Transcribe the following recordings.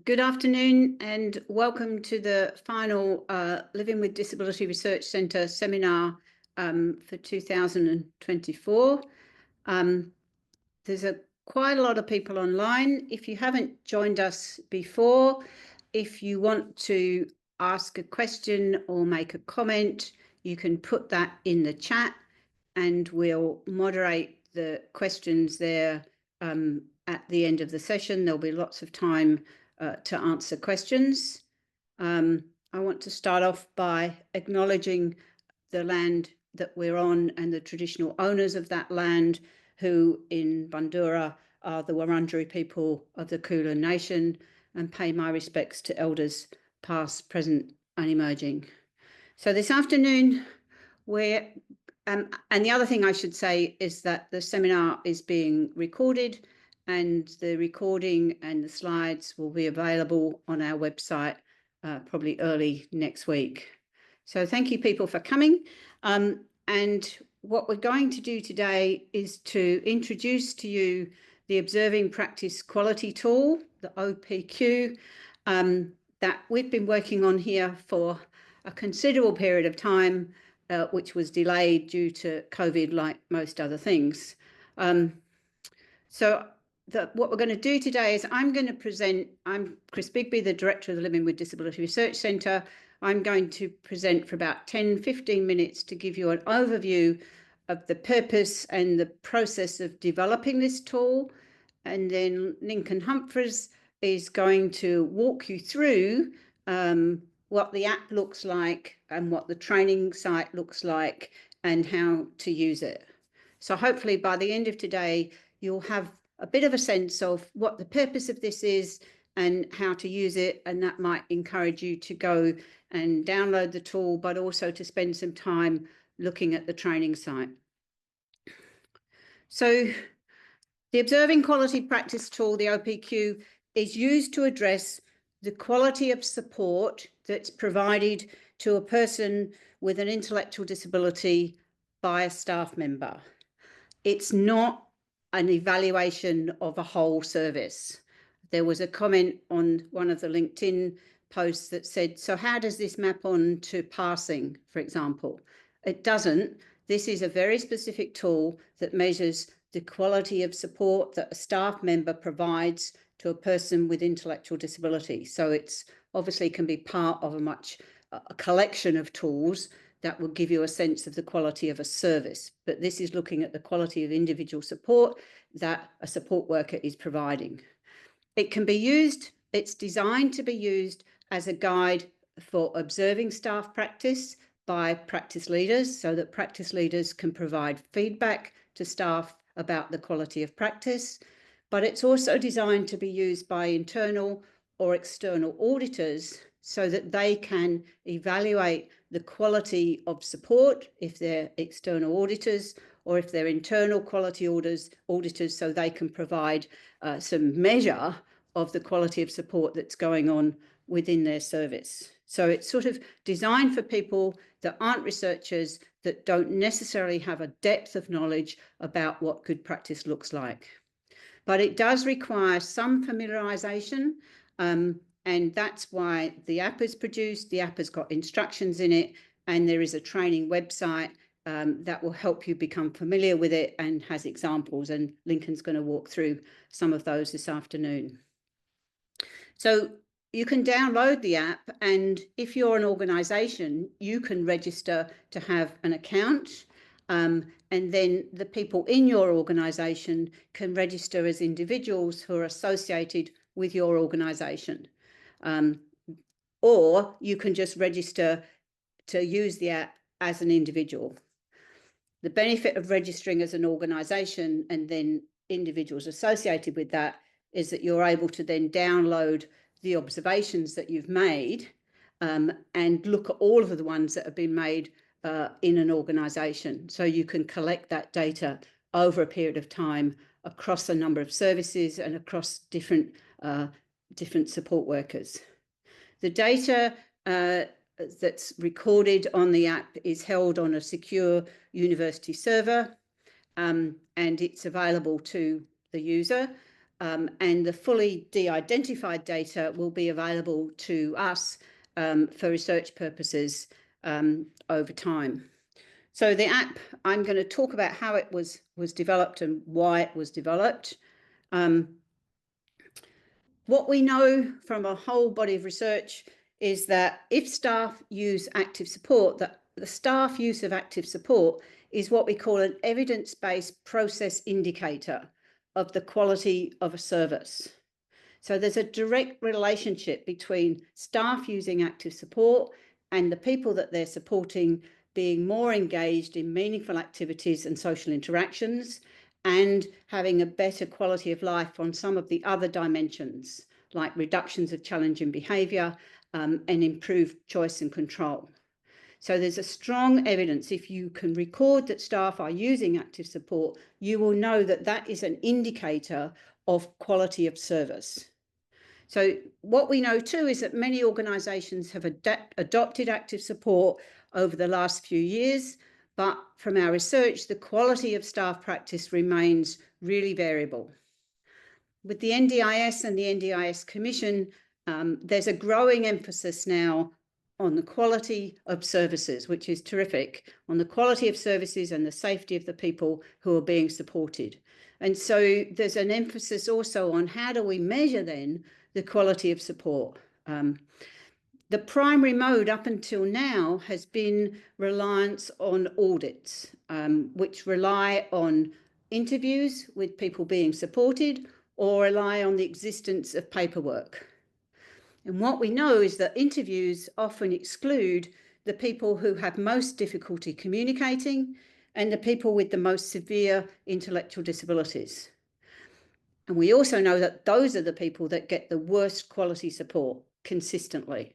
Good afternoon and welcome to the final Living with Disability Research Centre seminar for 2024. There's quite a lot of people online. If you haven't joined us before, if you want to ask a question or make a comment, you can put that in the chat and we'll moderate the questions there at the end of the session. There'll be lots of time to answer questions. I want to start off by acknowledging the land that we're on and the traditional owners of that land, who in Bundoora are the Wurundjeri people of the Kulin Nation, and pay my respects to elders past, present and emerging. So this afternoon we're and the other thing I should say is that the seminar is being recorded, and the recording and the slides will be available on our website probably early next week. So thank you people for coming. And what we're going to do today is to introduce to you the Observing Practice Quality Tool, the OPQ, that we've been working on here for a considerable period of time, which was delayed due to COVID, like most other things. So what we're going to do today is I'm going to present, I'm Chris Bigby, the Director of the Living with Disability Research Centre. I'm going to present for about 10-15 minutes to give you an overview of the purpose and the process of developing this tool. And then Lincoln Humphreys is going to walk you through what the app looks like and what the training site looks like and how to use it. So hopefully by the end of today, you'll have a bit of a sense of what the purpose of this is and how to use it, and that might encourage you to go and download the tool, but also to spend some time looking at the training site. So the Observing Quality Practice Tool, the OPQ, is used to address the quality of support that's provided to a person with an intellectual disability by a staff member. It's not an evaluation of a whole service. There was a comment on one of the LinkedIn posts that said, so how does this map on to passing, for example? It doesn't. This is a very specific tool that measures the quality of support that a staff member provides to a person with intellectual disability. So it's obviously can be part of a collection of tools that will give you a sense of the quality of a service. But this is looking at the quality of individual support that a support worker is providing. It can be used, it's designed to be used as a guide for observing staff practice by practice leaders, so that practice leaders can provide feedback to staff about the quality of practice. But it's also designed to be used by internal or external auditors so that they can evaluate the quality of support if they're external auditors, or if they're internal quality auditors, so they can provide some measure of the quality of support that's going on within their service. So it's sort of designed for people that aren't researchers, that don't necessarily have a depth of knowledge about what good practice looks like. But it does require some familiarisation, and that's why the app is produced. The app has got instructions in it, and there is a training website that will help you become familiar with it and has examples, and Lincoln's going to walk through some of those this afternoon. So you can download the app, and if you're an organisation, you can register to have an account, and then the people in your organisation can register as individuals who are associated with your organisation. Or you can just register to use the app as an individual. The benefit of registering as an organisation and then individuals associated with that is that you're able to then download the observations that you've made and look at all of the ones that have been made in an organisation. So you can collect that data over a period of time across a number of services and across different support workers. The data that's recorded on the app is held on a secure university server, and it's available to the user. and the fully de-identified data will be available to us for research purposes over time. So the app, I'm going to talk about how it was developed and why it was developed. What we know from a whole body of research is that if staff use active support, that the staff use of active support is what we call an evidence-based process indicator of the quality of a service. So there's a direct relationship between staff using active support and the people that they're supporting being more engaged in meaningful activities and social interactions, and having a better quality of life on some of the other dimensions, like reductions of challenging behaviour and improved choice and control. So there's a strong evidence, if you can record that staff are using active support, you will know that that is an indicator of quality of service. So what we know too is that many organisations have adopted active support over the last few years, but from our research, the quality of staff practice remains really variable. With the NDIS and the NDIS Commission, there's a growing emphasis now on the quality of services, which is terrific, on the quality of services and the safety of the people who are being supported. And so there's an emphasis also on how do we measure then the quality of support. The primary mode up until now has been reliance on audits, which rely on interviews with people being supported or rely on the existence of paperwork. And what we know is that interviews often exclude the people who have most difficulty communicating and the people with the most severe intellectual disabilities. And we also know that those are the people that get the worst quality support consistently.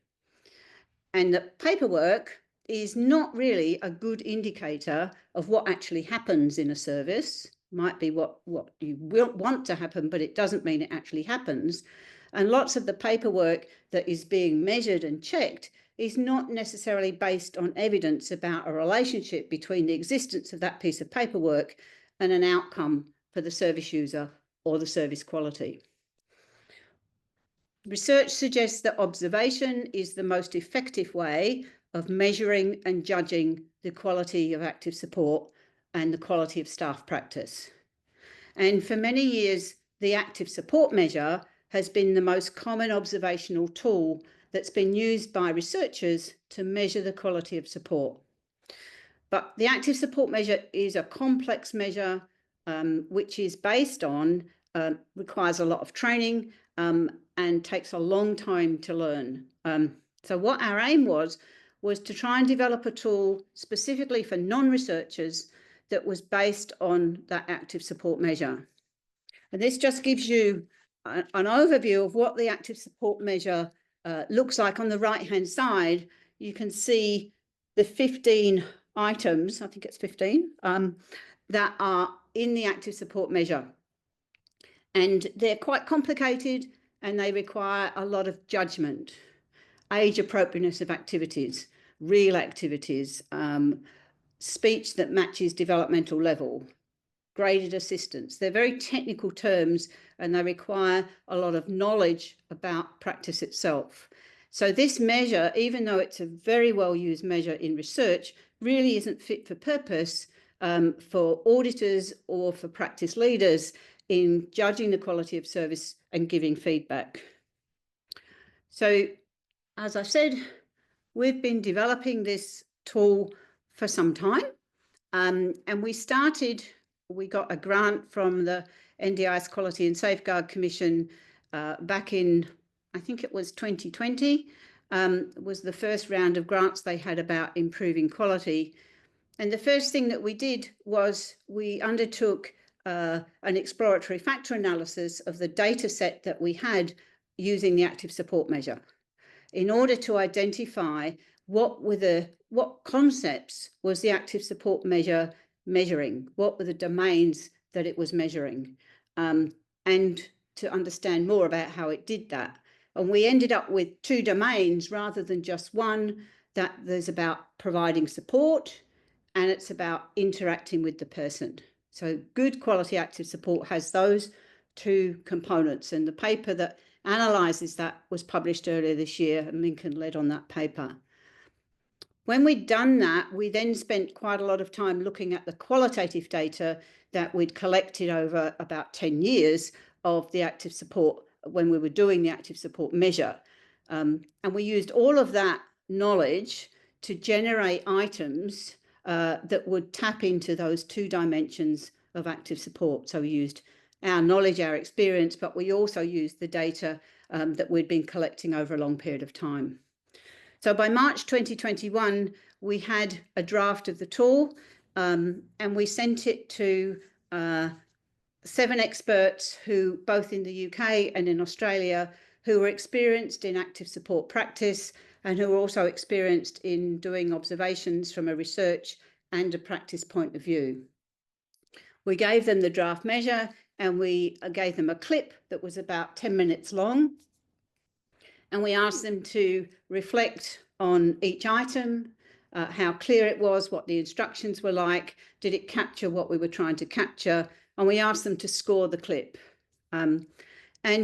And that paperwork is not really a good indicator of what actually happens in a service. Might be what you will want to happen, but it doesn't mean it actually happens. And lots of the paperwork that is being measured and checked is not necessarily based on evidence about a relationship between the existence of that piece of paperwork and an outcome for the service user or the service quality. Research suggests that observation is the most effective way of measuring and judging the quality of active support and the quality of staff practice. And for many years, the active support measure has been the most common observational tool that's been used by researchers to measure the quality of support. But the active support measure is a complex measure which is based on, requires a lot of training and takes a long time to learn. So what our aim was to try and develop a tool specifically for non-researchers that was based on that active support measure. And this just gives you an overview of what the active support measure looks like. On the right-hand side, you can see the 15 items, I think it's 15, that are in the active support measure. And they're quite complicated and they require a lot of judgment. Age appropriateness of activities, real activities, speech that matches developmental level, graded assistance. They're very technical terms and they require a lot of knowledge about practice itself. So this measure, even though it's a very well used measure in research, really isn't fit for purpose for auditors or for practice leaders in judging the quality of service and giving feedback. So, as I said, we've been developing this tool for some time, and we got a grant from the NDIS Quality and Safeguard Commission back in, I think it was 2020, was the first round of grants they had about improving quality. And the first thing that we did was we undertook an exploratory factor analysis of the data set that we had using the active support measure in order to identify what concepts was the active support measure measuring, what were the domains that it was measuring, and to understand more about how it did that. And we ended up with 2 domains rather than just one, that there's about providing support and it's about interacting with the person. So good quality active support has those two components, and the paper that analyses that was published earlier this year, and Lincoln led on that paper. When we'd done that, we then spent quite a lot of time looking at the qualitative data that we'd collected over about 10 years of the active support when we were doing the active support measure. And we used all of that knowledge to generate items that would tap into those two dimensions of active support. So we used our knowledge, our experience, but we also used the data that we'd been collecting over a long period of time. So by March 2021, we had a draft of the tool, and we sent it to 7 experts who, both in the UK and in Australia, who were experienced in active support practice and who were also experienced in doing observations from a research and a practice point of view. We gave them the draft measure, and we gave them a clip that was about 10 minutes long. And we asked them to reflect on each item, how clear it was, what the instructions were like, did it capture what we were trying to capture, and we asked them to score the clip. And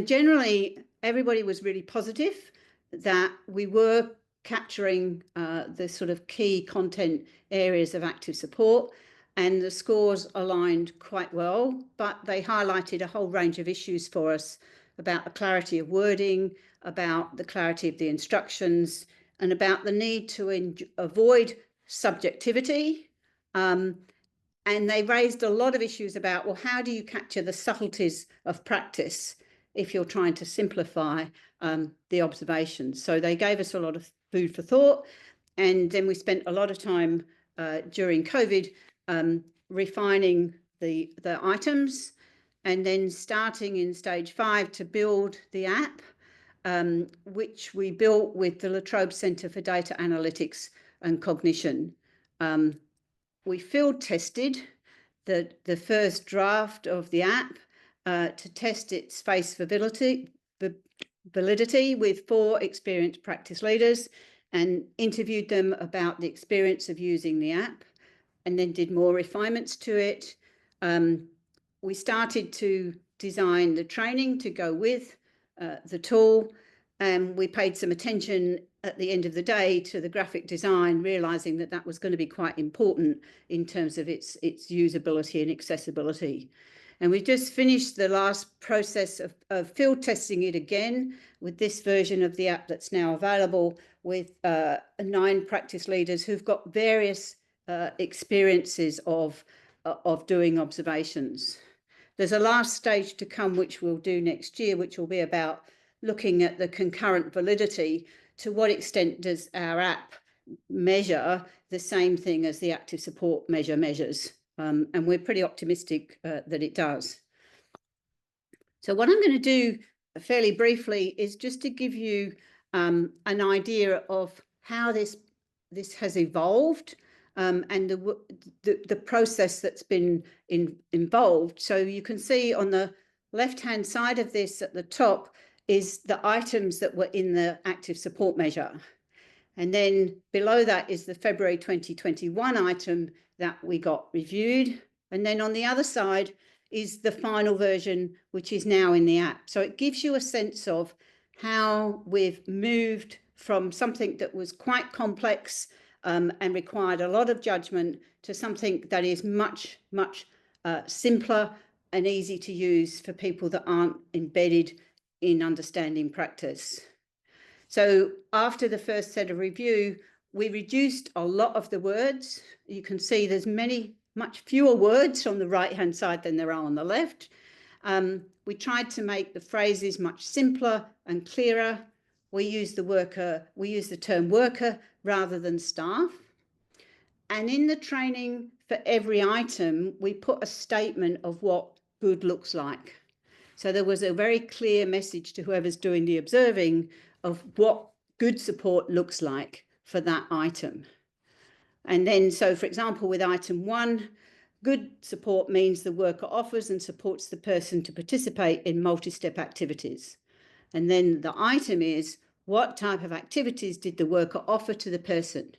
generally, everybody was really positive that we were capturing the sort of key content areas of active support, and the scores aligned quite well, but they highlighted a whole range of issues for us about the clarity of wording, about the clarity of the instructions, and about the need to avoid subjectivity. And they raised a lot of issues about, well, how do you capture the subtleties of practice if you're trying to simplify the observations? So they gave us a lot of food for thought. And then we spent a lot of time during COVID refining the items, and then starting in stage 5 to build the app, which we built with the La Trobe Centre for Data Analytics and Cognition. We field tested the first draft of the app to test its face validity with 4 experienced practice leaders, and interviewed them about the experience of using the app, and then did more refinements to it. We started to design the training to go with the tool, and we paid some attention at the end of the day to the graphic design, realizing that that was going to be quite important in terms of its usability and accessibility. And we just finished the last process of field testing it again with this version of the app that's now available, with 9 practice leaders who've got various experiences of doing observations. There's a last stage to come, which we'll do next year, which will be about looking at the concurrent validity. To what extent does our app measure the same thing as the active support measure measures? And we're pretty optimistic that it does. So what I'm going to do fairly briefly is just to give you an idea of how this has evolved, and the process that's been involved. So you can see on the left-hand side of this at the top is the items that were in the active support measure. And then below that is the February 2021 item that we got reviewed. And then on the other side is the final version, which is now in the app. So it gives you a sense of how we've moved from something that was quite complex and required a lot of judgment to something that is much, much simpler and easy to use for people that aren't embedded in understanding practice. So after the first set of review, we reduced a lot of the words. You can see there's much fewer words on the right-hand side than there are on the left. We tried to make the phrases much simpler and clearer. We use the term worker rather than staff. And in the training for every item, we put a statement of what good looks like. So there was a very clear message to whoever's doing the observing of what good support looks like for that item. And then, so for example, with item 1, good support means the worker offers and supports the person to participate in multi-step activities. And then the item is, what type of activities did the worker offer to the person?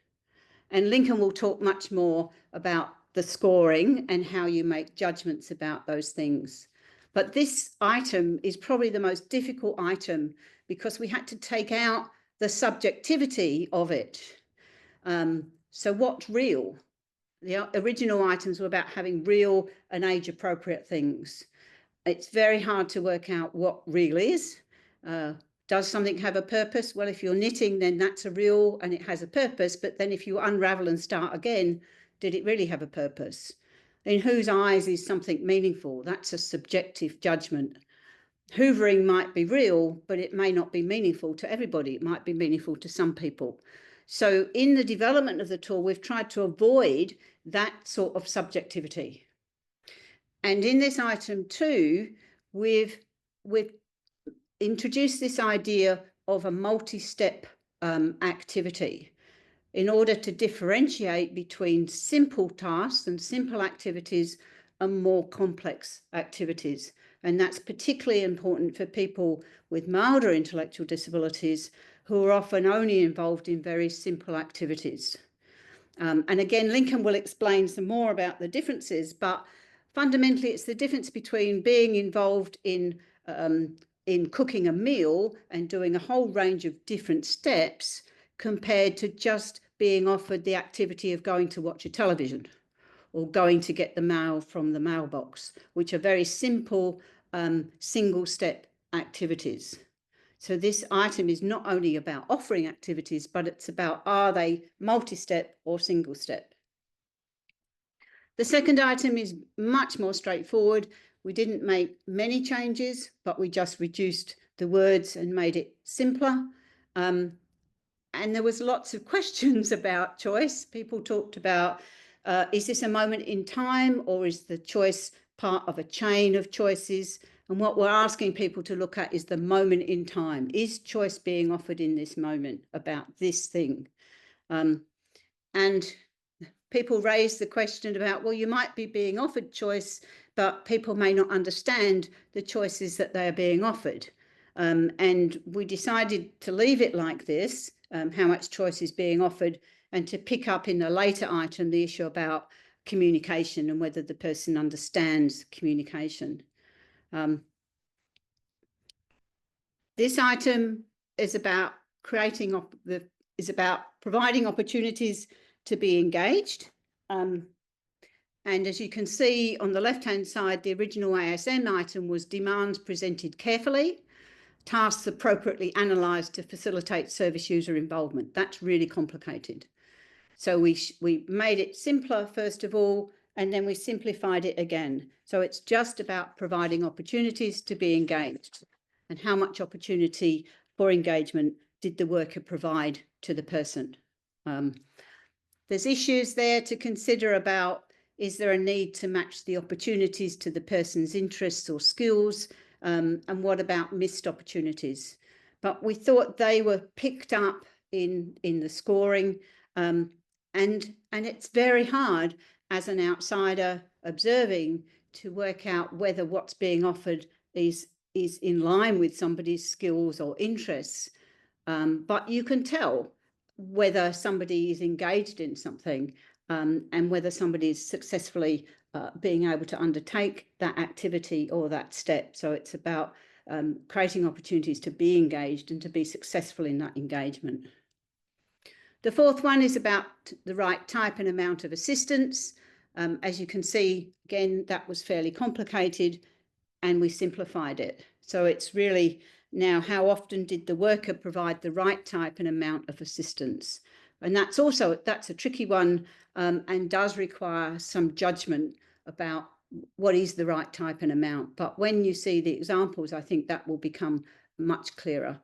And Lincoln will talk much more about the scoring and how you make judgments about those things. But this item is probably the most difficult item because we had to take out the subjectivity of it. So what's real? The original items were about having real and age-appropriate things. It's very hard to work out what real is. Does something have a purpose? Well, if you're knitting, then that's a real and it has a purpose. But then if you unravel and start again, did it really have a purpose? In whose eyes is something meaningful? That's a subjective judgment. Hoovering might be real, but it may not be meaningful to everybody. It might be meaningful to some people. So in the development of the tool, we've tried to avoid that sort of subjectivity. And in this item too, we've introduced this idea of a multi-step activity in order to differentiate between simple tasks and simple activities and more complex activities. And that's particularly important for people with milder intellectual disabilities who are often only involved in very simple activities. And again, Lincoln will explain some more about the differences, but fundamentally it's the difference between being involved in cooking a meal and doing a whole range of different steps compared to just being offered the activity of going to watch a television or going to get the mail from the mailbox, which are very simple single-step activities. So this item is not only about offering activities, but it's about, are they multi-step or single-step? The second item is much more straightforward. We didn't make many changes, but we just reduced the words and made it simpler. And there was lots of questions about choice. People talked about, is this a moment in time or is the choice part of a chain of choices? And what we're asking people to look at is the moment in time. Is choice being offered in this moment about this thing? And people raised the question about, well, you might be being offered choice, but people may not understand the choices that they are being offered. And we decided to leave it like this, how much choice is being offered, and to pick up in the later item the issue about communication and whether the person understands communication. This item is about providing opportunities to be engaged. And as you can see on the left-hand side, the original ASM item was demands presented carefully, tasks appropriately analysed to facilitate service user involvement. That's really complicated. So we made it simpler, first of all, and then we simplified it again. So it's just about providing opportunities to be engaged. And how much opportunity for engagement did the worker provide to the person? There's issues there to consider about, is there a need to match the opportunities to the person's interests or skills? And what about missed opportunities? But we thought they were picked up in the scoring. And it's very hard as an outsider observing to work out whether what's being offered is in line with somebody's skills or interests. But you can tell whether somebody is engaged in something and whether somebody is successfully being able to undertake that activity or that step. So it's about creating opportunities to be engaged and to be successful in that engagement. The fourth one is about the right type and amount of assistance. As you can see, again, that was fairly complicated and we simplified it. So it's really now, how often did the worker provide the right type and amount of assistance? And that's a tricky one and does require some judgment about what is the right type and amount. But when you see the examples, I think that will become much clearer.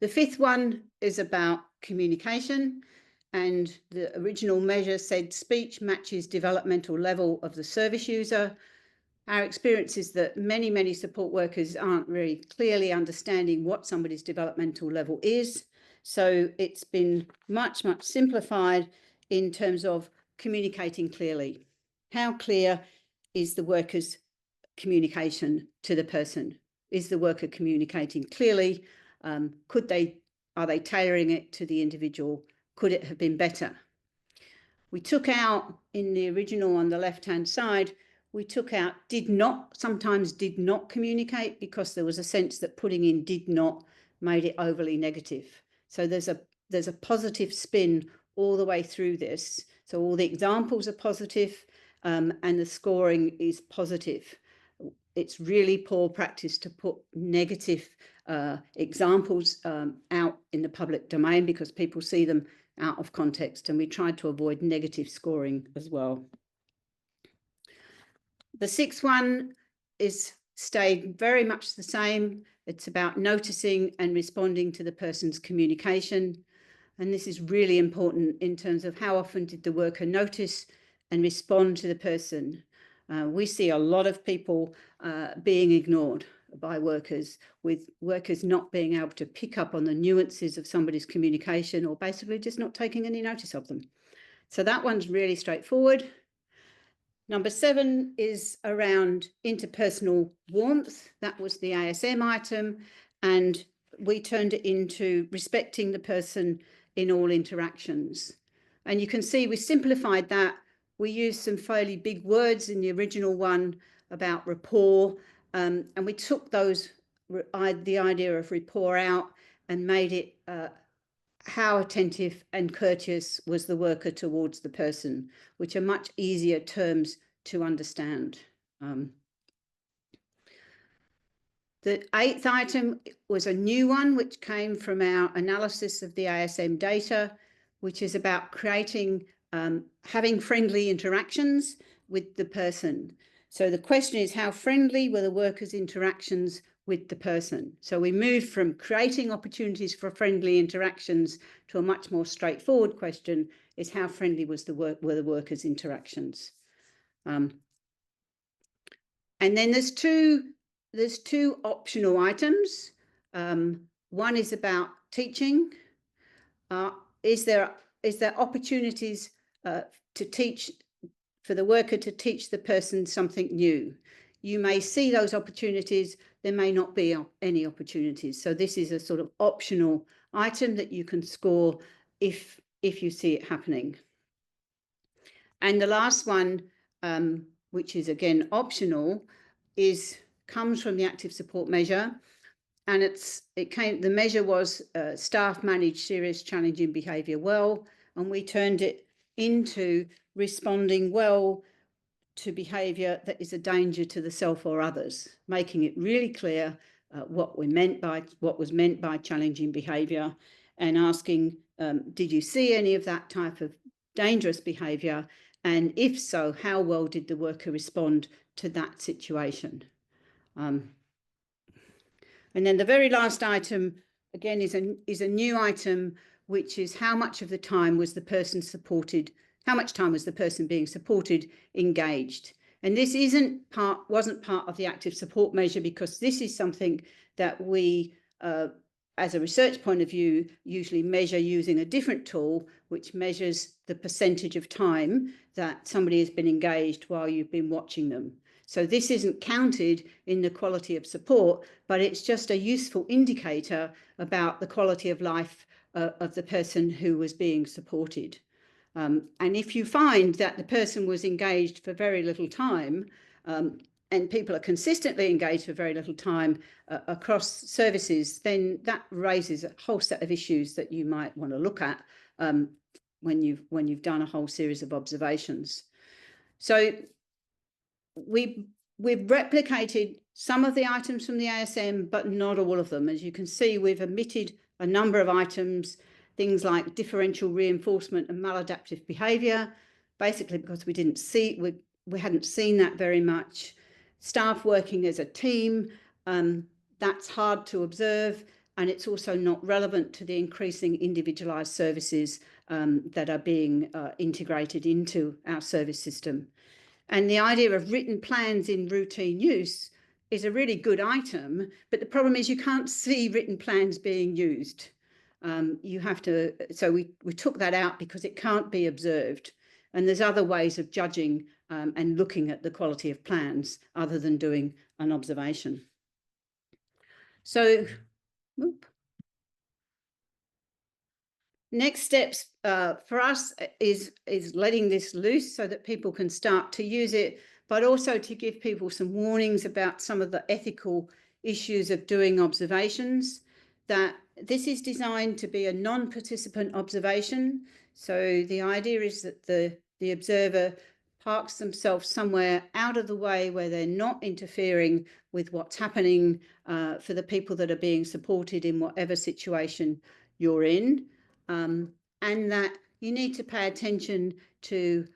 The fifth one is about communication, and the original measure said speech matches developmental level of the service user. Our experience is that many support workers aren't really clearly understanding what somebody's developmental level is. So it's been much simplified in terms of communicating clearly. How clear is the worker's communication to the person? Is the worker communicating clearly? Are they tailoring it to the individual? Could it have been better? We took out in the original on the left-hand side, we took out sometimes did not communicate, because there was a sense that putting in did not made it overly negative. So there's a positive spin all the way through this. So all the examples are positive, and the scoring is positive. It's really poor practice to put negative examples out in the public domain, because people see them out of context, and we tried to avoid negative scoring as well. The sixth one is stayed very much the same. It's about noticing and responding to the person's communication. And this is really important in terms of how often did the worker notice and respond to the person. We see a lot of people being ignored by workers, with workers not being able to pick up on the nuances of somebody's communication, or basically just not taking any notice of them. So that one's really straightforward. Number 7 is around interpersonal warmth. That was the ASM item, and we turned it into respecting the person in all interactions. And you can see we simplified that. We used some fairly big words in the original one about rapport, and we took the idea of rapport out and made it how attentive and courteous was the worker towards the person, which are much easier terms to understand. The 8th item was a new one, which came from our analysis of the ASM data, which is about creating, having friendly interactions with the person. So the question is, how friendly were the workers' interactions with the person? So we moved from creating opportunities for friendly interactions to a much more straightforward question, is how friendly were the workers' interactions? And then there's two optional items. One is about teaching. Is there opportunities to teach, for the worker to teach the person something new? You may see those opportunities, there may not be any opportunities. So this is a sort of optional item that you can score if you see it happening. And the last one, which is again optional, comes from the active support measure, and the measure was staff manage serious challenging behaviour well, and we turned it into responding well to behaviour that is a danger to the self or others, making it really clear what was meant by challenging behaviour, and asking, did you see any of that type of dangerous behaviour? And if so, how well did the worker respond to that situation? And then the very last item, again, is a new item, which is how much of the time was the person supported, how much time was the person being supported, engaged? And this wasn't part of the active support measure, because this is something that we, as a research point of view, usually measure using a different tool, which measures the percentage of time that somebody has been engaged while you've been watching them. So this isn't counted in the quality of support, but it's just a useful indicator about the quality of life of the person who was being supported. And if you find that the person was engaged for very little time, and people are consistently engaged for very little time across services, then that raises a whole set of issues that you might want to look at when you've done a whole series of observations. So we've replicated some of the items from the ASM, but not all of them. As you can see, we've omitted a number of items, things like differential reinforcement and maladaptive behaviour, basically because we hadn't seen that very much. Staff working as a team, that's hard to observe, and it's also not relevant to the increasing individualised services that are being integrated into our service system. And the idea of written plans in routine use is a really good item, but the problem is you can't see written plans being used. So we took that out because it can't be observed. And there's other ways of judging and looking at the quality of plans other than doing an observation. So, next steps for us is letting this loose so that people can start to use it, but also to give people some warnings about some of the ethical issues of doing observations, that this is designed to be a non-participant observation. So the idea is that the observer parks themselves somewhere out of the way where they're not interfering with what's happening for the people that are being supported in whatever situation you're in, and that you need to pay attention to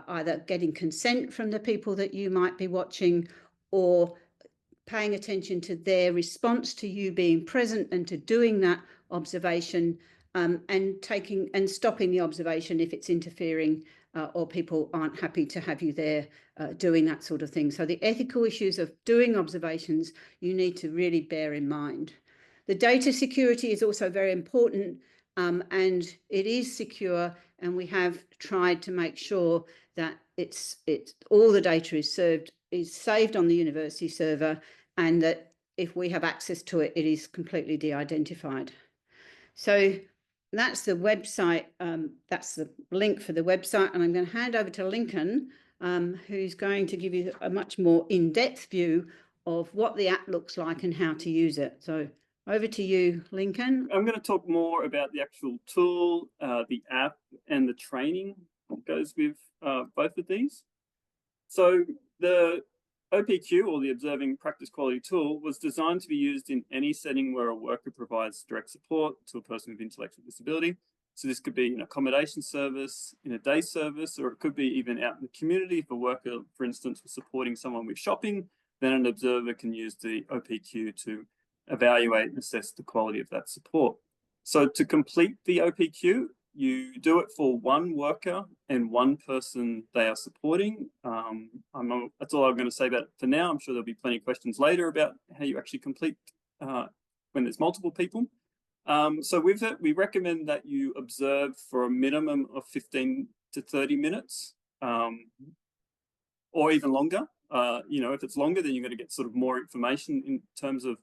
either getting consent from the people that you might be watching, or paying attention to their response to you being present and to doing that observation, and stopping the observation if it's interfering or people aren't happy to have you there doing that sort of thing. So the ethical issues of doing observations you need to really bear in mind. The data security is also very important, and it is secure, and we have tried to make sure that it's all the data is saved on the university server, and that if we have access to it, it is completely de-identified. So that's the website, that's the link for the website, and I'm going to hand over to Lincoln, who's going to give you a much more in-depth view of what the app looks like and how to use it. So over to you, Lincoln. I'm going to talk more about the actual tool, the app, and the training that goes with both of these. So the OPQ, or the Observing Practice Quality Tool, was designed to be used in any setting where a worker provides direct support to a person with intellectual disability. So this could be an accommodation service, in a day service, or it could be even out in the community. If a worker, for instance, was supporting someone with shopping, then an observer can use the OPQ to evaluate and assess the quality of that support. So to complete the OPQ, you do it for one worker and one person they are supporting. That's all I'm going to say about it for now. I'm sure there'll be plenty of questions later about how you actually complete when there's multiple people. So with it, we recommend that you observe for a minimum of 15 to 30 minutes, or even longer. If it's longer, then you're going to get sort of more information in terms of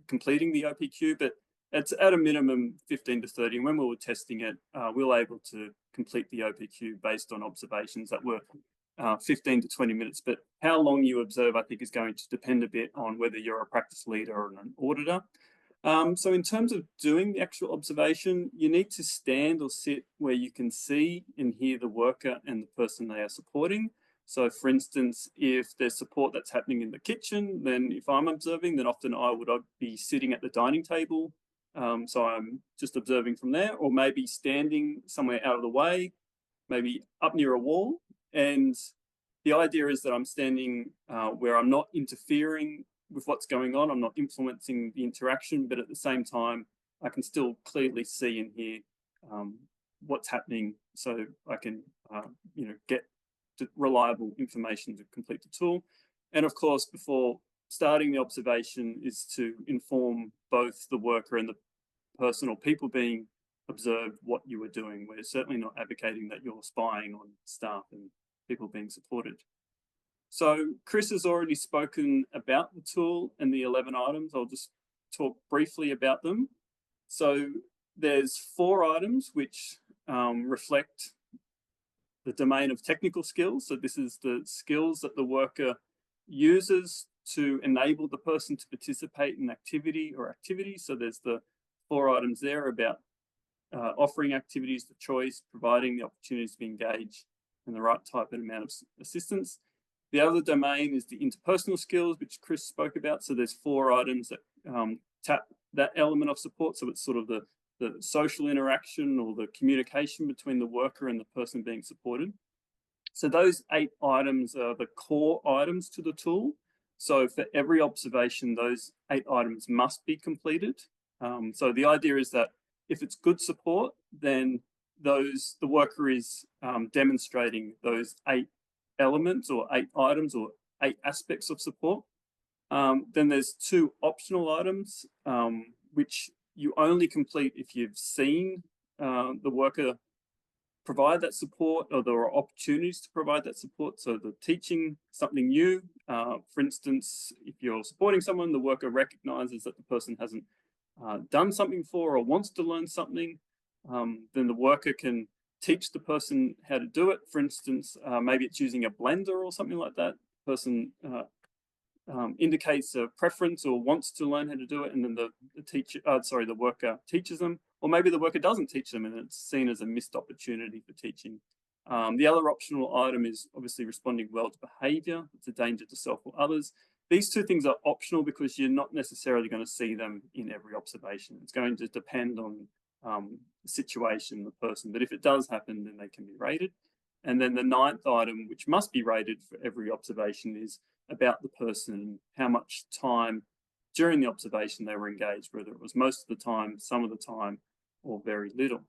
completing the OPQ, but it's at a minimum 15 to 30. And when we were testing it, we were able to complete the OPQ based on observations that were 15 to 20 minutes. But how long you observe, I think, is going to depend a bit on whether you're a practice leader or an auditor. So in terms of doing the actual observation, you need to stand or sit where you can see and hear the worker and the person they are supporting. So for instance, if there's support that's happening in the kitchen, then if I'm observing, then often I would be sitting at the dining table. So I'm just observing from there, or maybe standing somewhere out of the way, maybe up near a wall. And the idea is that I'm standing where I'm not interfering with what's going on. I'm not influencing the interaction, but at the same time, I can still clearly see and hear what's happening, so I can get reliable information to complete the tool. And of course, before starting the observation is to inform both the worker and the person or people being observed what you are doing. We're certainly not advocating that you're spying on staff and people being supported. So Chris has already spoken about the tool and the 11 items. I'll just talk briefly about them. So there's 4 items which reflect the domain of technical skills. So this is the skills that the worker uses to enable the person to participate in activity or activities. So there's the 4 items there about offering activities to choice, providing the opportunities to be engaged, and the right type and amount of assistance. The other domain is the interpersonal skills, which Chris spoke about. So there's 4 items that tap that element of support. So it's sort of the social interaction or the communication between the worker and the person being supported. So those 8 items are the core items to the tool. So for every observation, those 8 items must be completed. So the idea is that if it's good support, then the worker is demonstrating those 8 elements or 8 items or 8 aspects of support. Then there's 2 optional items, which you only complete if you've seen the worker provide that support, or there are opportunities to provide that support. So the teaching something new, for instance, if you're supporting someone, the worker recognizes that the person hasn't done something before or wants to learn something, then the worker can teach the person how to do it. For instance, maybe it's using a blender or something like that. The person indicates a preference or wants to learn how to do it, and then the worker teaches them, or maybe the worker doesn't teach them and it's seen as a missed opportunity for teaching. The other optional item is obviously responding well to behaviour. It's a danger to self or others. These two things are optional because you're not necessarily going to see them in every observation. It's going to depend on the situation, the person, but if it does happen, then they can be rated. And then the 9th item, which must be rated for every observation, is about the person, how much time during the observation they were engaged, whether it was most of the time, some of the time, or very little.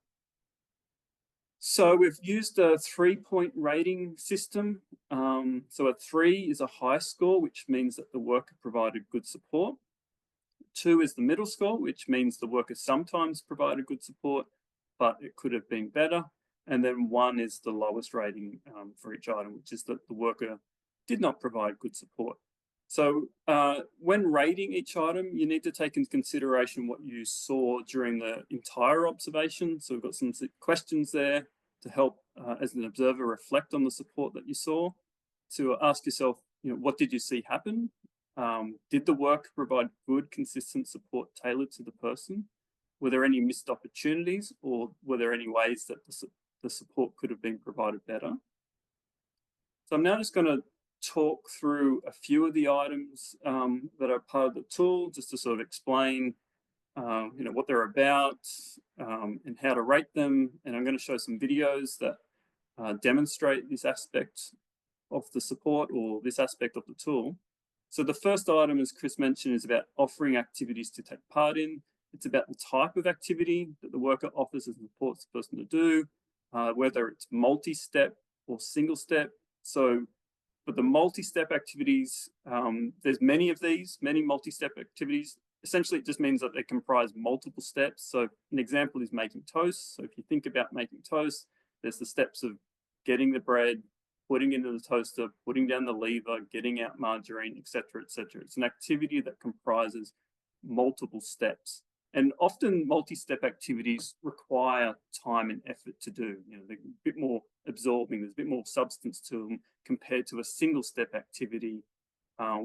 So we've used a 3-point rating system. So a 3 is a high score, which means that the worker provided good support. 2 is the middle score, which means the worker sometimes provided good support, but it could have been better. And then 1 is the lowest rating for each item, which is that the worker did not provide good support. So when rating each item, you need to take into consideration what you saw during the entire observation. So we've got some questions there to help, as an observer, reflect on the support that you saw. To ask yourself, what did you see happen? Did the worker provide good, consistent support tailored to the person? Were there any missed opportunities, or were there any ways that the support could have been provided better? So I'm now just going to talk through a few of the items that are part of the tool, just to sort of explain what they're about and how to rate them. And I'm going to show some videos that demonstrate this aspect of the support, or this aspect of the tool. So the first item, as Chris mentioned, is about offering activities to take part in. It's about the type of activity that the worker offers and supports the person to do, whether it's multi-step or single step. So for the multi-step activities, there's many of these, many multi-step activities. Essentially, it just means that they comprise multiple steps. So an example is making toast. So if you think about making toast, there's the steps of getting the bread, putting it into the toaster, putting down the lever, getting out margarine, etc., etc. It's an activity that comprises multiple steps. And often multi-step activities require time and effort to do. They're a bit more absorbing, there's a bit more substance to them compared to a single step activity,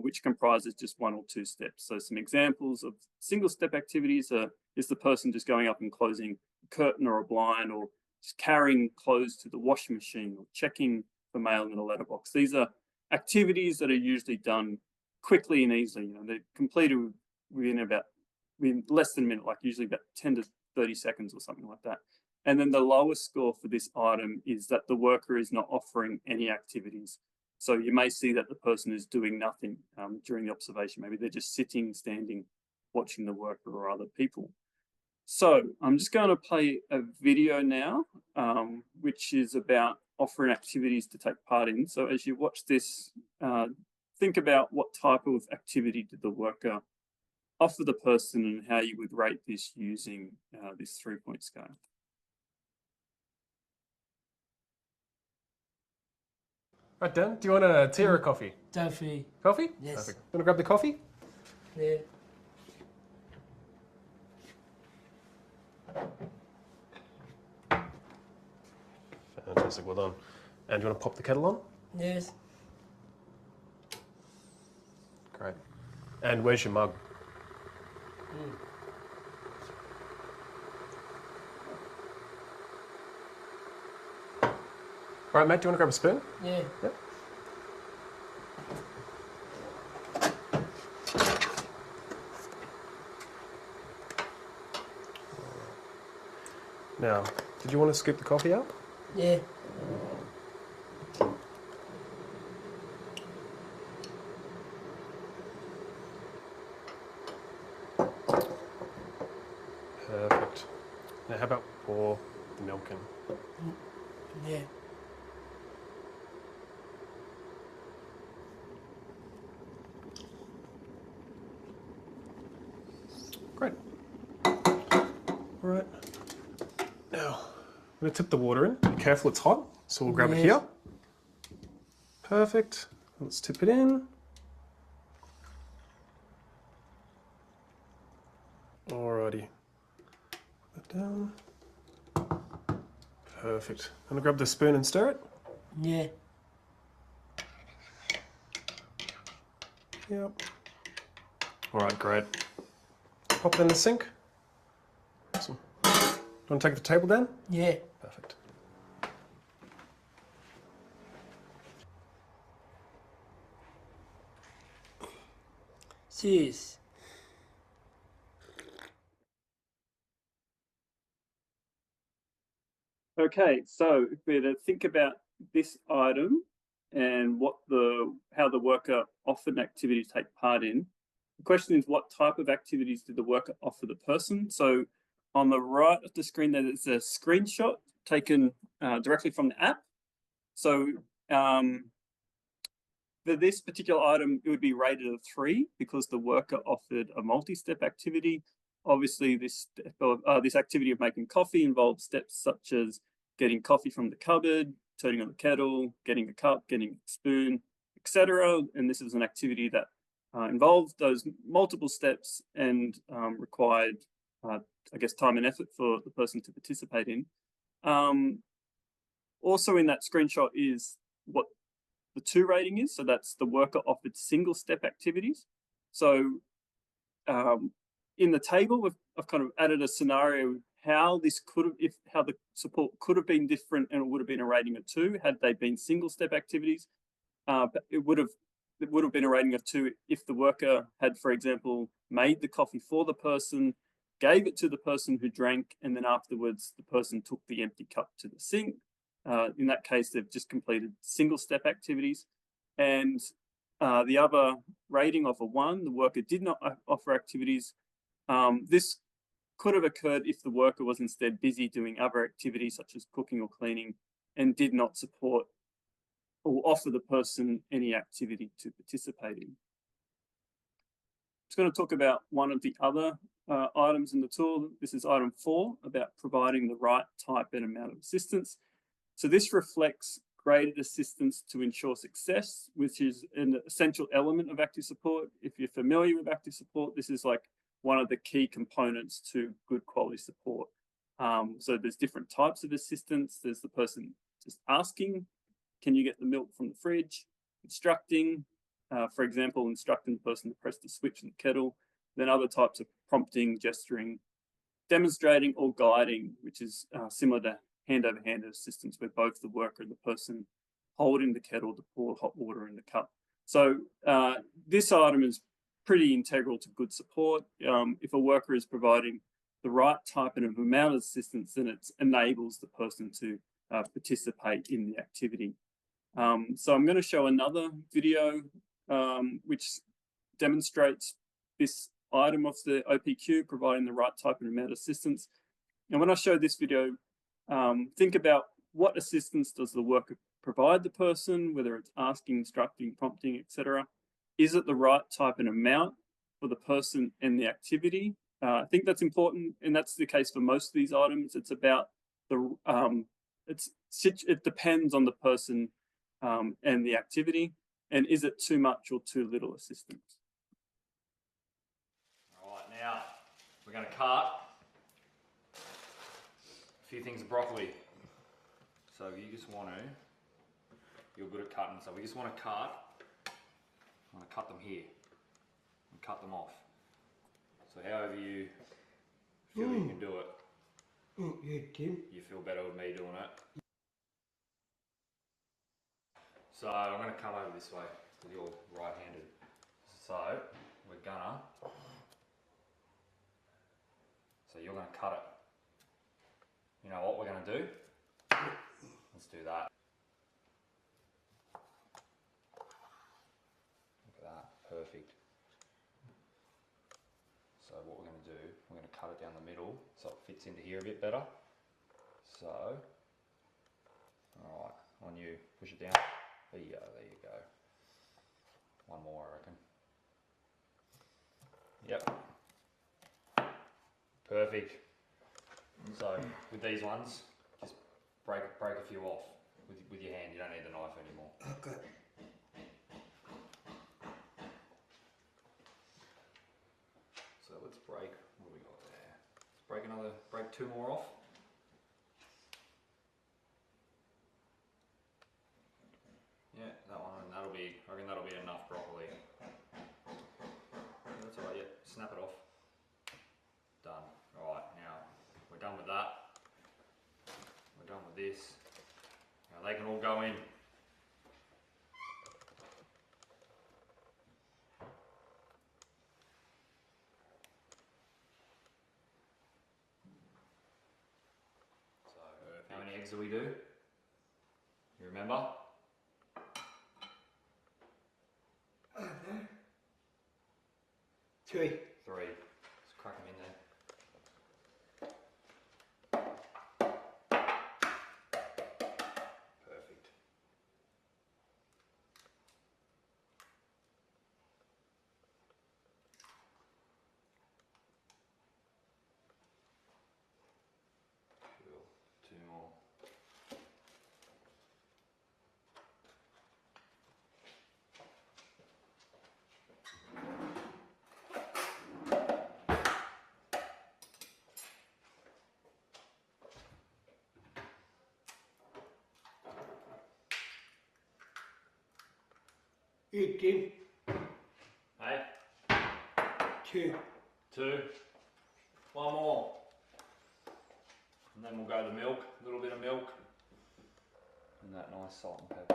which comprises just 1 or 2 steps. So some examples of single step activities is the person just going up and closing a curtain or a blind, or just carrying clothes to the washing machine, or checking for mail in the letterbox. These are activities that are usually done quickly and easily. They're completed within less than a minute, like usually about 10 to 30 seconds or something like that. And then the lowest score for this item is that the worker is not offering any activities. So you may see that the person is doing nothing during the observation. Maybe they're just sitting, standing, watching the worker or other people. So I'm just going to play a video now, which is about offering activities to take part in. So as you watch this, think about what type of activity did the worker offer the person, and how you would rate this using this 3-point scale. Right, Dan, do you want a tea or a coffee? Coffee. Coffee? Yes. Perfect. Want to grab the coffee? Yeah. Fantastic, well done. And do you want to pop the kettle on? Yes. Great. And where's your mug? All right, mate, do you want to grab a spoon? Yeah. Yep. Now, did you want to scoop the coffee out? Yeah. Perfect. Now, how about pour the milk in? Yeah. Great. All right. Now, I'm going to tip the water in. Be careful, it's hot. So we'll grab it Yes. here. Perfect. Let's tip it in. Alrighty. Put that down. Perfect. I'm gonna grab the spoon and stir it. Yeah. Yep. All right, great. Pop it in the sink. Awesome. Do you want to take the table down? Yeah. Perfect. Cheers. Okay, so if we're to think about this item and how the worker offered an activity to take part in, the question is what type of activities did the worker offer the person? So on the right of the screen there's a screenshot taken directly from the app. So for this particular item, it would be rated a 3 because the worker offered a multi-step activity. Obviously, this activity of making coffee involves steps such as getting coffee from the cupboard, turning on the kettle, getting a cup, getting a spoon, etc. And this is an activity that involved those multiple steps and required, I guess, time and effort for the person to participate in. Also in that screenshot is what the 2 rating is. So that's the worker offered single step activities. So in the table, I've kind of added a scenario how this could have, how the support could have been different and it would have been a rating of 2 had they been single step activities. But it would have been a rating of 2 if the worker had, for example, made the coffee for the person, gave it to the person who drank, and then afterwards the person took the empty cup to the sink. In that case, they've just completed single step activities. And the other rating of a 1, the worker did not offer activities. This could have occurred if the worker was instead busy doing other activities such as cooking or cleaning and did not support or offer the person any activity to participate in. I'm just going to talk about one of the other items in the tool. This is item 4, about providing the right type and amount of assistance. So this reflects graded assistance to ensure success, which is an essential element of active support. If you're familiar with active support, this is like one of the key components to good quality support. So there's different types of assistance. There's the person just asking, can you get the milk from the fridge? Instructing, for example, instructing the person to press the switch in the kettle. Then other types of prompting, gesturing, demonstrating, or guiding, which is similar to hand-over-hand assistance, where both the worker and the person holding the kettle to pour hot water in the cup. So this item is pretty integral to good support. If a worker is providing the right type and amount of assistance, then it enables the person to participate in the activity. So I'm going to show another video which demonstrates this item of the OPQ, providing the right type and amount of assistance. And when I show this video, think about what assistance does the worker provide the person, whether it's asking, instructing, prompting, etc. Is it the right type and amount for the person and the activity? I think that's important, and that's the case for most of these items. It's about the, it depends on the person and the activity, and is it too much or too little assistance? All right, now we're going to cut a few things of broccoli. So you just want to, you're good at cutting, so we just want to cut, I'm going to cut them here and cut them off. So however you feel you can do it. Yeah, Tim. You feel better with me doing it. So I'm going to come over this way because you're right-handed. So we're gonna, so you're going to cut it. You know what we're going to do? Let's do that. Look at that, perfect. So what we're going to do, we're going to cut it down the middle so it fits into here a bit better. So, alright, on you, push it down. There you go. One more, I reckon. Yep. Perfect. So with these ones, just break a few off with your hand. You don't need the knife anymore. Okay. So let's break. What do we got there? Let's break 2 more off. I reckon that'll be enough broccoli. That's alright, yeah, snap it off. Done. Alright, now we're done with that. We're done with this. Now they can all go in. So, how many eggs do we do? You remember? Three. 3. Let's crack them in there. Perfect. Cool. 2 more. You, Tim. Hey, 2. 2. 1 more. And then we'll go the milk, a little bit of milk. And that nice salt and pepper.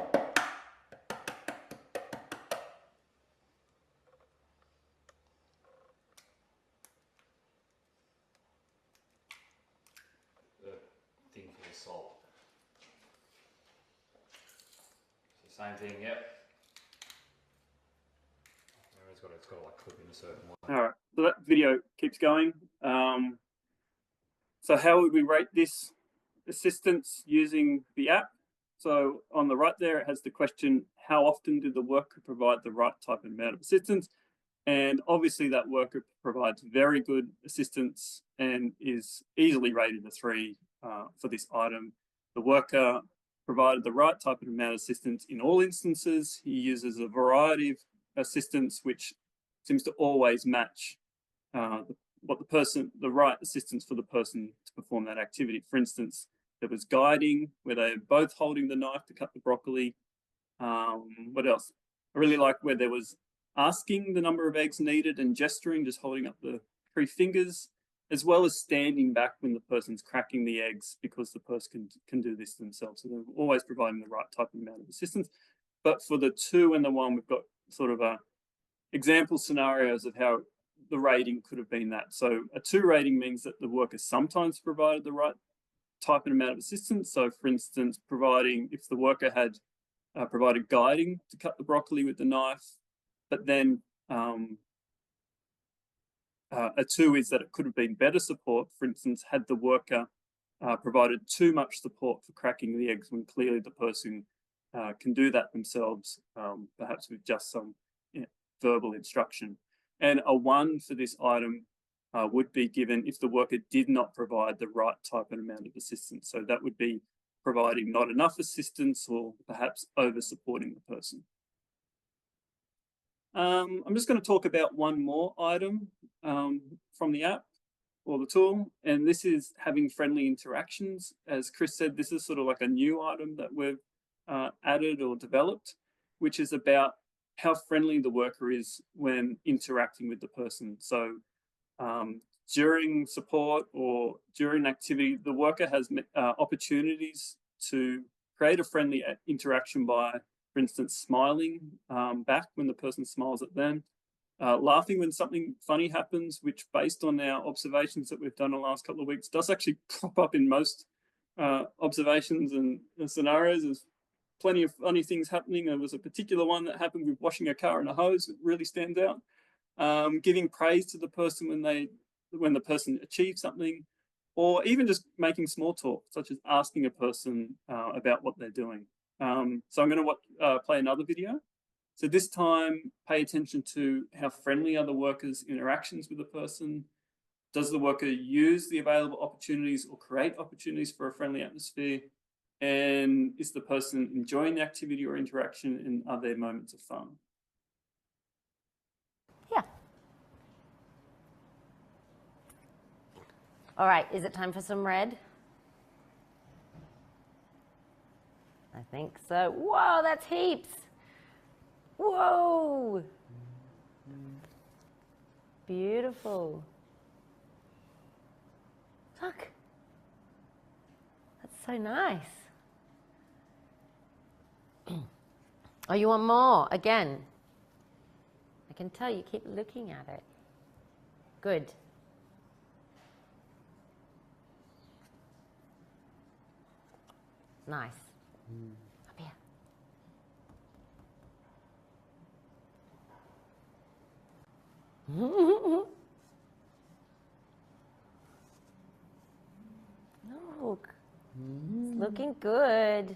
A thing for the salt. It's the same thing, yep. It's got to like clip in a certain way. All right, so that video keeps going. So how would we rate this assistance using the app? So on the right there, it has the question, how often did the worker provide the right type and amount of assistance? And obviously that worker provides very good assistance and is easily rated a 3 for this item. The worker provided the right type and amount of assistance in all instances. He uses a variety of assistance, which seems to always match the right assistance for the person to perform that activity. For instance, there was guiding where they're both holding the knife to cut the broccoli. What else? I really like where there was asking the number of eggs needed and gesturing, just holding up the 3 fingers, as well as standing back when the person's cracking the eggs because the person can do this themselves. So they're always providing the right type of amount of assistance. But for the 2 and the 1, we've got sort of example scenarios of how the rating could have been that. So a 2 rating means that the worker sometimes provided the right type and amount of assistance. So for instance, if the worker had provided guiding to cut the broccoli with the knife, but then a 2 is that it could have been better support. For instance, had the worker provided too much support for cracking the eggs when clearly the person can do that themselves, perhaps with just some verbal instruction. And a 1 for this item would be given if the worker did not provide the right type and amount of assistance. So that would be providing not enough assistance or perhaps over supporting the person. I'm just going to talk about one more item from the app or the tool, and this is having friendly interactions. As Chris said, this is sort of like a new item that we've added or developed, which is about how friendly the worker is when interacting with the person. So during support or during activity, the worker has opportunities to create a friendly interaction by, for instance, smiling back when the person smiles at them, laughing when something funny happens, which based on our observations that we've done in the last couple of weeks does actually crop up in most observations and scenarios. There's plenty of funny things happening. There was a particular one that happened with washing a car in a hose. It really stands out. Giving praise to the person when the person achieves something, or even just making small talk, such as asking a person about what they're doing. So I'm going to play another video. So this time, pay attention to how friendly are the workers' interactions with the person. Does the worker use the available opportunities or create opportunities for a friendly atmosphere? And is the person enjoying the activity or interaction, and are there moments of fun? Yeah. All right, is it time for some red? I think so. Whoa, that's heaps. Whoa! Beautiful. Look. That's so nice. Oh, you want more? Again. I can tell you keep looking at it. Good. Nice. Up here. Look. It's looking good.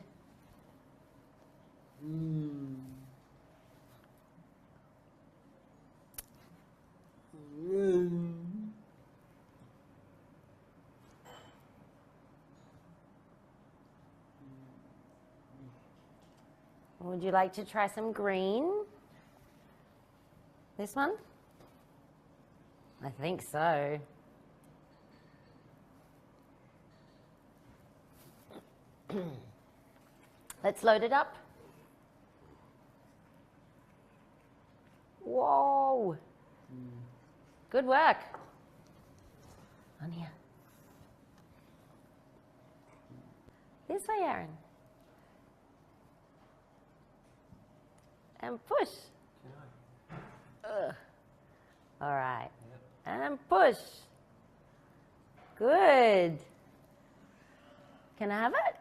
Would you like to try some green? This one? I think so. Let's load it up. Whoa. Good work. On here. This way, Aaron. And push. All right. And push. Good. Can I have it?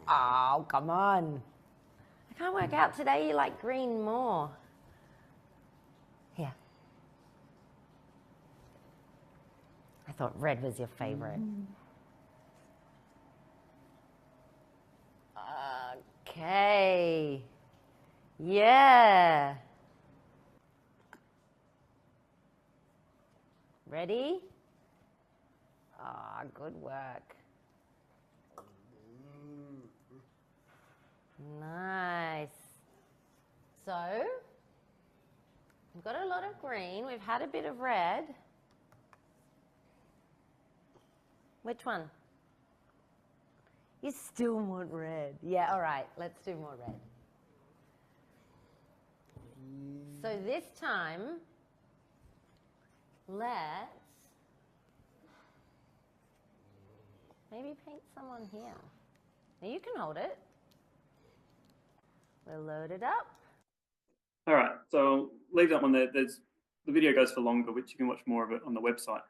Oh, come on. I can't work out today. You like green more. Here. I thought red was your favorite. Okay. Yeah. Ready? Ah, good work. Nice. So, we've got a lot of green. We've had a bit of red. Which one? You still want red. Yeah, all right. Let's do more red. So this time, let's maybe paint someone here. Now you can hold it. We'll load it up. All right, so leave that one there. The video goes for longer, which you can watch more of it on the website.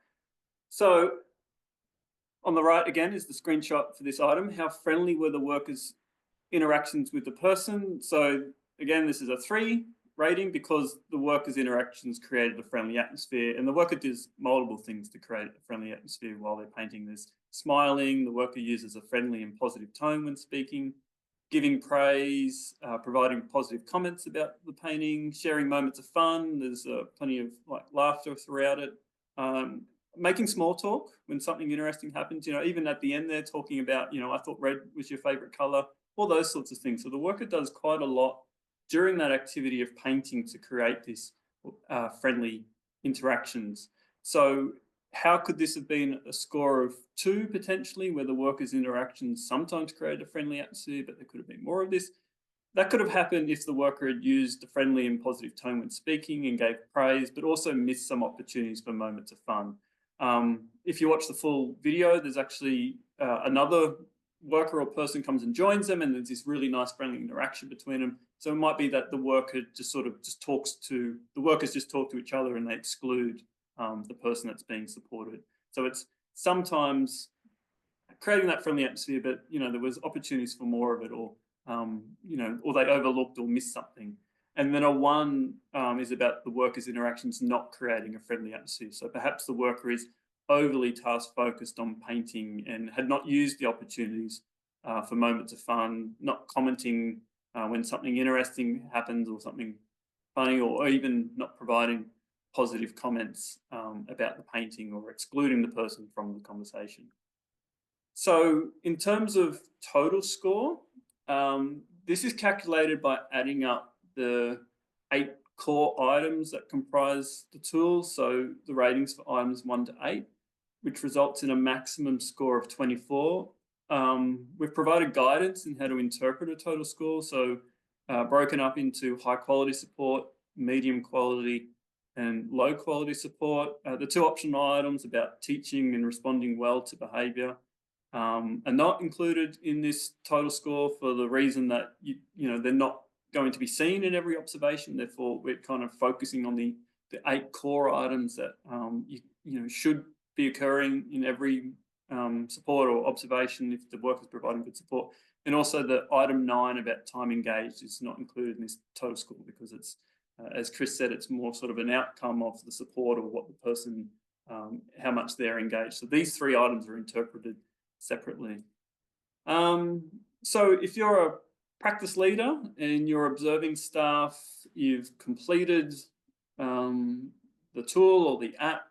So on the right again is the screenshot for this item. How friendly were the workers' interactions with the person? So again, this is a 3 rating because the workers' interactions created a friendly atmosphere, and the worker does multiple things to create a friendly atmosphere while they're painting. There's smiling, the worker uses a friendly and positive tone when speaking, giving praise, providing positive comments about the painting, sharing moments of fun. There's plenty of laughter throughout it. Making small talk when something interesting happens, even at the end there talking about, I thought red was your favorite color, all those sorts of things. So the worker does quite a lot during that activity of painting to create this friendly interactions. So how could this have been a score of 2 potentially, where the workers' interactions sometimes created a friendly atmosphere, but there could have been more of this? That could have happened if the worker had used a friendly and positive tone when speaking and gave praise, but also missed some opportunities for moments of fun. If you watch the full video, there's actually another worker or person comes and joins them, and there's this really nice friendly interaction between them. So it might be that the worker the workers just talk to each other and they exclude the person that's being supported. So it's sometimes creating that friendly atmosphere, but there was opportunities for more of it, or or they overlooked or missed something. And then a 1 is about the workers' interactions not creating a friendly atmosphere. So perhaps the worker is overly task focused on painting and had not used the opportunities for moments of fun, not commenting when something interesting happens or something funny, or even not providing positive comments about the painting, or excluding the person from the conversation. So in terms of total score, this is calculated by adding up the 8 core items that comprise the tool. So the ratings for items 1 to 8, which results in a maximum score of 24. We've provided guidance in how to interpret a total score. So broken up into high quality support, medium quality, and low quality support. The two optional items about teaching and responding well to behaviour are not included in this total score for the reason that they're not going to be seen in every observation. Therefore, we're kind of focusing on the 8 core items that should be occurring in every support or observation if the work is providing good support. And also the item 9 about time engaged is not included in this total score because it's, as Chris said, it's more sort of an outcome of the support or what the person, how much they're engaged. So these 3 items are interpreted separately. So if you're a practice leader and you're observing staff, you've completed the tool or the app,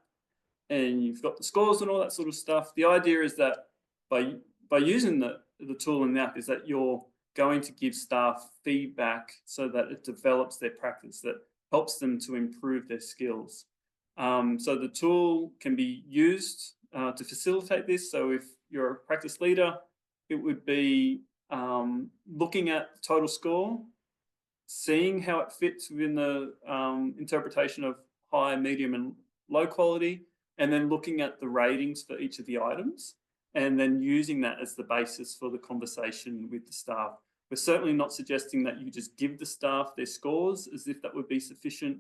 and you've got the scores and all that sort of stuff. The idea is that by using the tool and the app is that you're going to give staff feedback so that it develops their practice, that helps them to improve their skills. So the tool can be used to facilitate this. So if you're a practice leader, it would be looking at the total score, seeing how it fits within the interpretation of high, medium, and low quality, and then looking at the ratings for each of the items, and then using that as the basis for the conversation with the staff. We're certainly not suggesting that you just give the staff their scores as if that would be sufficient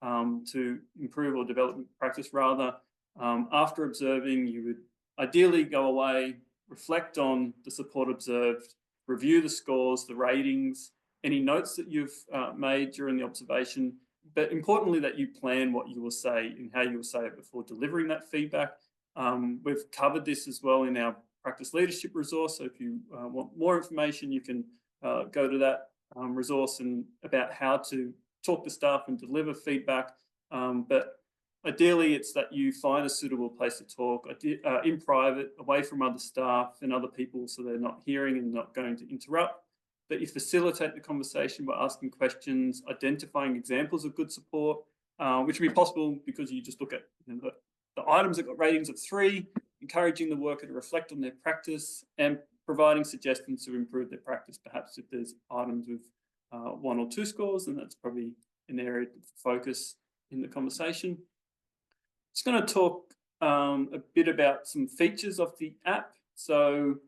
to improve or develop practice. Rather, after observing, you would ideally go away, reflect on the support observed, review the scores, the ratings, any notes that you've made during the observation, but importantly that you plan what you will say and how you will say it before delivering that feedback. We've covered this as well in our practice leadership resource. So if you want more information, you can go to that resource and about how to talk to staff and deliver feedback. But ideally, it's that you find a suitable place to talk in private, away from other staff and other people, so they're not hearing and not going to interrupt. That you facilitate the conversation by asking questions, identifying examples of good support, which will be possible because you just look at the items that got ratings of 3, encouraging the worker to reflect on their practice and providing suggestions to improve their practice. Perhaps if there's items with 1 or 2 scores, then that's probably an area to focus in the conversation. Just going to talk a bit about some features of the app. So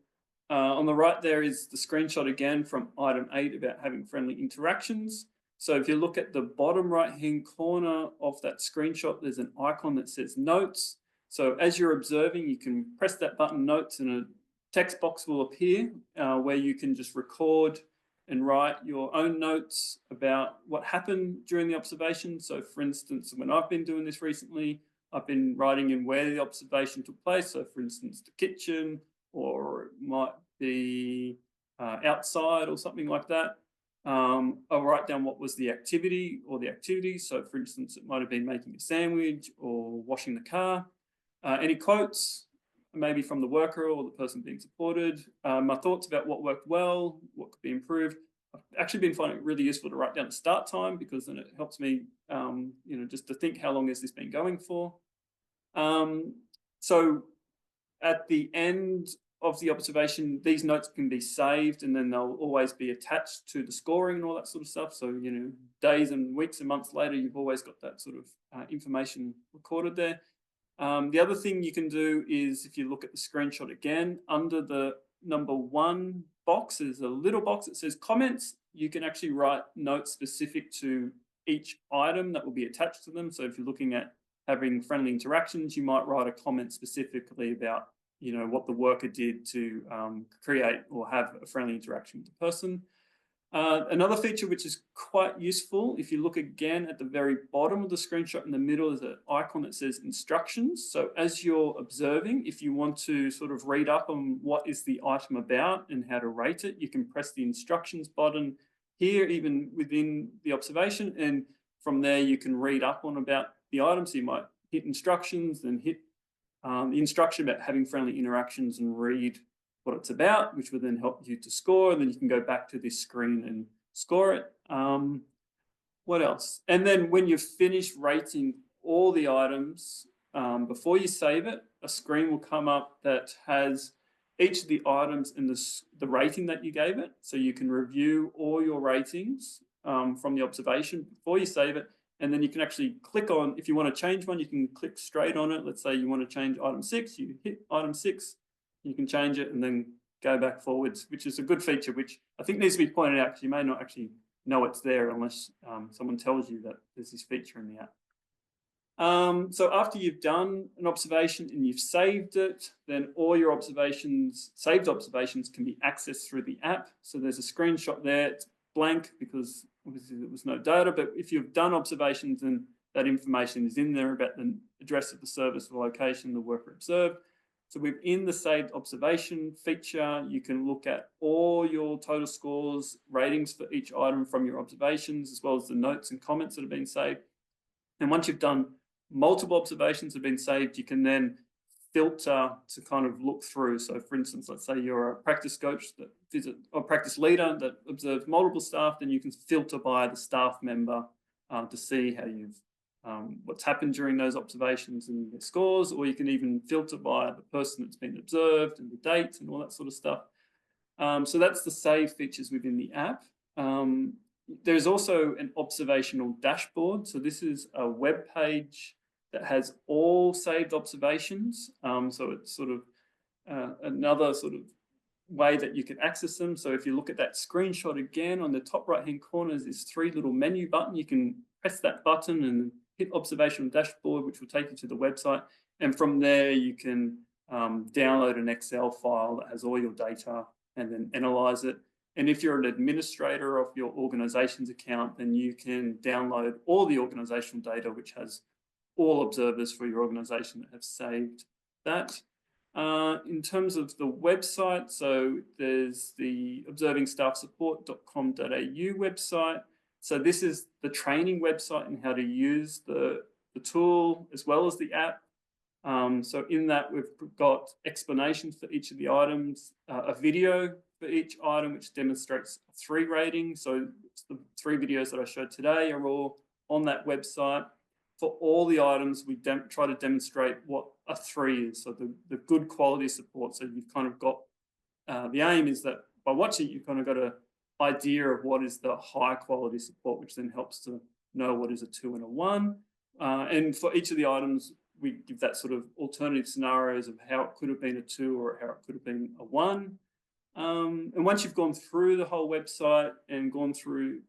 on the right there is the screenshot again from item 8 about having friendly interactions. So if you look at the bottom right-hand corner of that screenshot, there's an icon that says notes. So as you're observing, you can press that button notes and a text box will appear where you can just record and write your own notes about what happened during the observation. So for instance, when I've been doing this recently, I've been writing in where the observation took place. So for instance, the kitchen, or it might be outside or something like that. I'll write down what was the activity or the activities. So for instance, it might have been making a sandwich or washing the car. Any quotes, maybe from the worker or the person being supported. My thoughts about what worked well, what could be improved. I've actually been finding it really useful to write down the start time because then it helps me, just to think how long has this been going for. So at the end of the observation, these notes can be saved and then they'll always be attached to the scoring and all that sort of stuff. So, days and weeks and months later, you've always got that sort of information recorded there. The other thing you can do is if you look at the screenshot again, under the number 1 box, there's a little box that says comments. You can actually write notes specific to each item that will be attached to them. So if you're looking at having friendly interactions, you might write a comment specifically about what the worker did to create or have a friendly interaction with the person. Another feature which is quite useful, if you look again at the very bottom of the screenshot in the middle, is an icon that says instructions. So as you're observing, if you want to sort of read up on what is the item about and how to rate it, you can press the instructions button here, even within the observation. And from there, you can read up on about the item. So you might hit instructions, then hit the instruction about having friendly interactions and read what it's about, which will then help you to score. And then you can go back to this screen and score it. What else? And then when you've finished rating all the items, before you save it, a screen will come up that has each of the items and the rating that you gave it. So you can review all your ratings from the observation before you save it. And then you can actually click on, if you want to change one, you can click straight on it. Let's say you want to change item 6, you hit item 6, you can change it and then go back forwards, which is a good feature, which I think needs to be pointed out because you may not actually know it's there unless someone tells you that there's this feature in the app. So after you've done an observation and you've saved it, then all your saved observations can be accessed through the app. So there's a screenshot there. It's blank because obviously there was no data, but if you've done observations, then that information is in there about the address of the service, the location, the worker observed. So within the saved observation feature, you can look at all your total scores, ratings for each item from your observations, as well as the notes and comments that have been saved. And once you've done multiple observations have been saved, you can then filter to kind of look through. So for instance, let's say you're a practice coach or practice leader that observes multiple staff, then you can filter by the staff member to see how what's happened during those observations and their scores, or you can even filter by the person that's been observed and the date and all that sort of stuff. So that's the save features within the app. There's also an observational dashboard. So this is a web page that has all saved observations. So it's sort of another sort of way that you can access them. So if you look at that screenshot again, on the top right-hand corner is this 3 little menu button. You can press that button and hit observational dashboard, which will take you to the website. And from there, you can download an Excel file that has all your data and then analyze it. And if you're an administrator of your organization's account, then you can download all the organizational data, which has all observers for your organization that have saved that. In terms of the website, so there's the observingstaffsupport.com.au website. So this is the training website and how to use the tool as well as the app. So in that, we've got explanations for each of the items, a video for each item, which demonstrates 3 ratings. So the 3 videos that I showed today are all on that website. For all the items, we try to demonstrate what a 3 is, so the good quality support. So you've kind of got, the aim is that by watching it, you've kind of got an idea of what is the high quality support, which then helps to know what is a 2 and a 1. And for each of the items, we give that sort of alternative scenarios of how it could have been a 2 or how it could have been a 1. And once you've gone through the whole website and gone through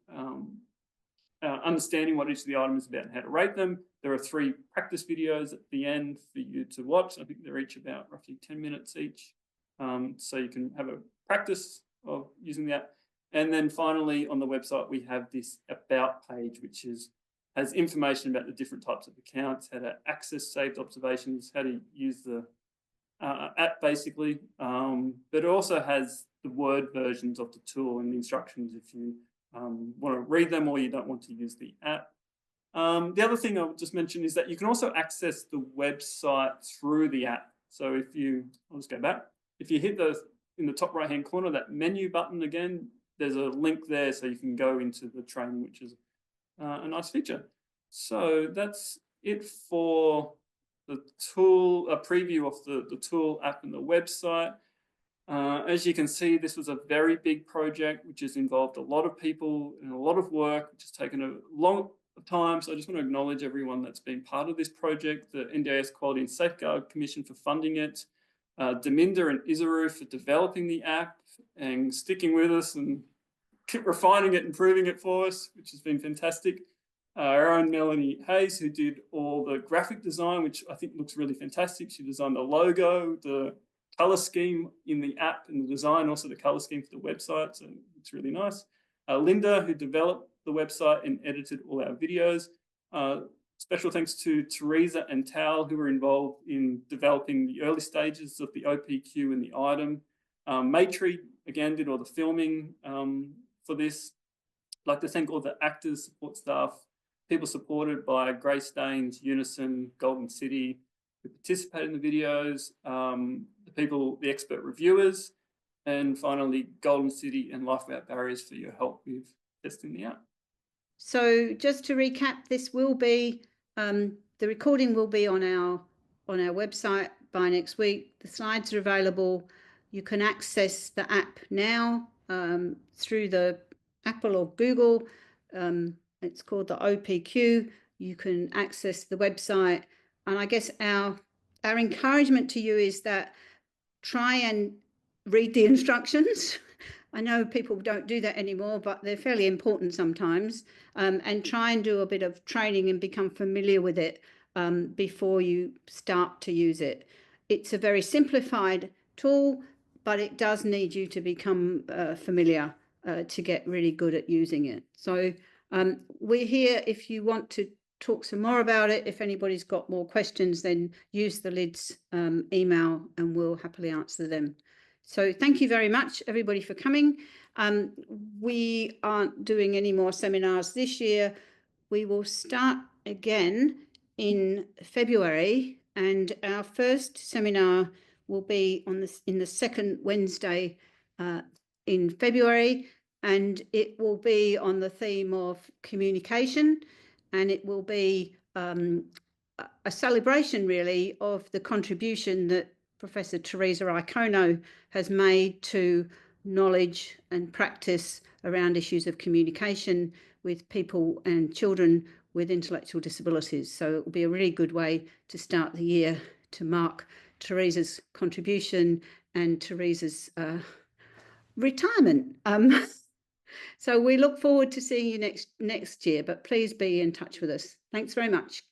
understanding what each of the items is about and how to rate them, there are 3 practice videos at the end for you to watch. I think they're each about roughly 10 minutes each. So you can have a practice of using the app. And then finally on the website, we have this about page, which has information about the different types of accounts, how to access saved observations, how to use the app basically. But it also has the Word versions of the tool and the instructions if you want to read them or you don't want to use the app. The other thing I would just mention is that you can also access the website through the app. So I'll just go back. If you hit in the top right-hand corner, that menu button again, there's a link there so you can go into the training, which is a nice feature. So that's it for the tool, a preview of the tool app and the website. As you can see, this was a very big project, which has involved a lot of people and a lot of work, which has taken a long time. So I just want to acknowledge everyone that's been part of this project, the NDIS Quality and Safeguard Commission for funding it, Deminda and Isaru for developing the app and sticking with us and keep refining it, improving it for us, which has been fantastic. Our own Melanie Hayes, who did all the graphic design, which I think looks really fantastic. She designed the logo, the color scheme in the app and the design, also the color scheme for the website. So it's really nice. Linda, who developed the website and edited all our videos. Special thanks to Teresa and Tal, who were involved in developing the early stages of the OPQ and the item. Maitri, again, did all the filming for this. I'd like to thank all the actors, support staff, people supported by Grey Stains, Unison, Golden City, who participated in the videos, the expert reviewers, and finally Golden City and Life Without Barriers for your help with testing the app. So just to recap, this will be, the recording will be on our website by next week. The slides are available You can access the app now through the Apple or Google. It's called the OPQ. You can access the website. And I guess our encouragement to you is that try and read the instructions. I know people don't do that anymore, but they're fairly important sometimes. And try and do a bit of training and become familiar with it before you start to use it. It's a very simplified tool, but it does need you to become familiar to get really good at using it. So we're here if you want to talk some more about it. If anybody's got more questions, then use the LIDS email and we'll happily answer them. So thank you very much, everybody, for coming. We aren't doing any more seminars this year. We will start again in February, and our first seminar will be in the second Wednesday in February, and it will be on the theme of communication, and it will be a celebration really of the contribution that Professor Teresa Iacono has made to knowledge and practice around issues of communication with people and children with intellectual disabilities. So it will be a really good way to start the year to mark Teresa's contribution and Teresa's retirement. So we look forward to seeing you next year, but please be in touch with us. Thanks very much.